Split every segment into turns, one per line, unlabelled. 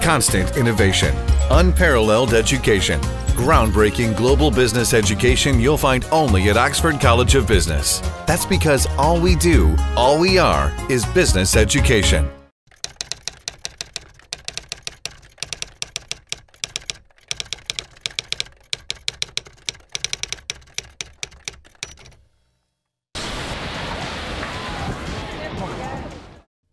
constant innovation, unparalleled education, groundbreaking global business education you'll find only at Oxford College of Business. That's because all we do, all we are, is business education.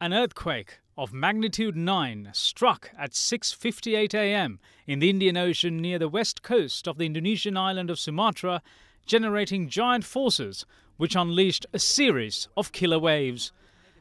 An earthquake of magnitude 9 struck at 6:58 a.m. in the Indian Ocean near the west coast of the Indonesian island of Sumatra, generating giant forces which unleashed a series of killer waves.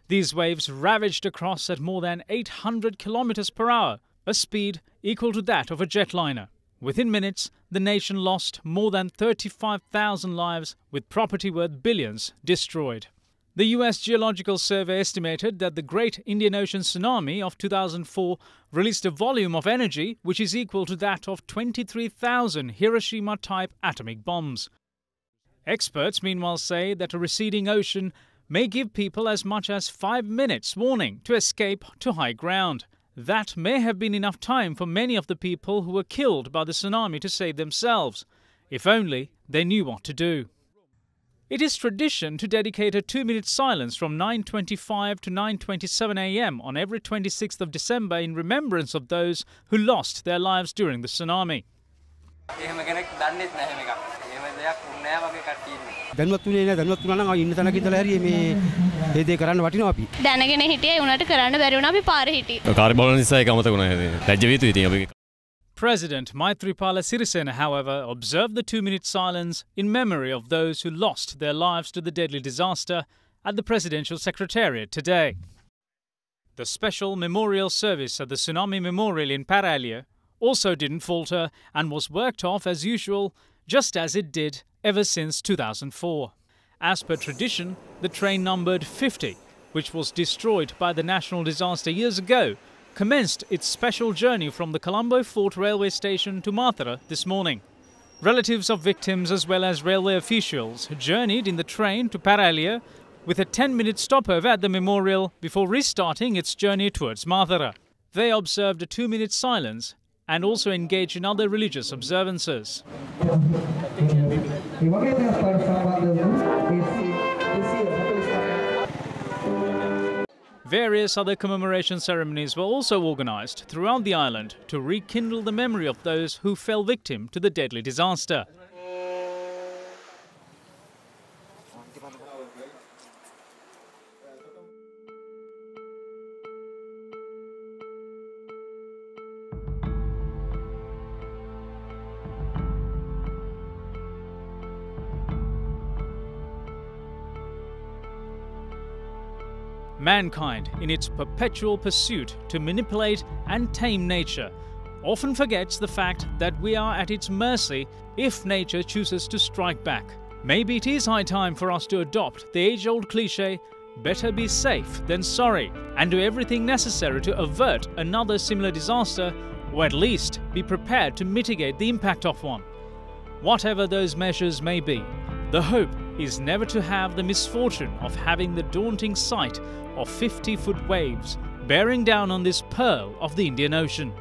These waves ravaged across at more than 800 kilometers per hour, a speed equal to that of a jetliner. Within minutes, the nation lost more than 35,000 lives, with property worth billions destroyed. The US Geological Survey estimated that the Great Indian Ocean Tsunami of 2004 released a volume of energy which is equal to that of 23,000 Hiroshima-type atomic bombs. Experts meanwhile say that a receding ocean may give people as much as 5 minutes warning to escape to high ground. That may have been enough time for many of the people who were killed by the tsunami to save themselves, if only they knew what to do. It is tradition to dedicate a 2-minute silence from 9:25 to 9:27 a.m. on every 26th of December in remembrance of those who lost their lives during the tsunami. President Maithripala Sirisena, however, observed the 2-minute silence in memory of those who lost their lives to the deadly disaster at the Presidential Secretariat today. The special memorial service at the Tsunami Memorial in Paralia also didn't falter and was worked off as usual, just as it did ever since 2004. As per tradition, the train numbered 50, which was destroyed by the national disaster years ago, commenced its special journey from the Colombo Fort railway station to Mathura this morning. Relatives of victims as well as railway officials journeyed in the train to Paralia with a 10-minute stopover at the memorial before restarting its journey towards Mathura. They observed a 2-minute silence and also engaged in other religious observances. Various other commemoration ceremonies were also organized throughout the island to rekindle the memory of those who fell victim to the deadly disaster. Mankind, in its perpetual pursuit to manipulate and tame nature, often forgets the fact that we are at its mercy if nature chooses to strike back. Maybe it is high time for us to adopt the age-old cliché, better be safe than sorry, and do everything necessary to avert another similar disaster, or at least be prepared to mitigate the impact of one. Whatever those measures may be, the hope is never to have the misfortune of having the daunting sight of 50-foot waves bearing down on this pearl of the Indian Ocean.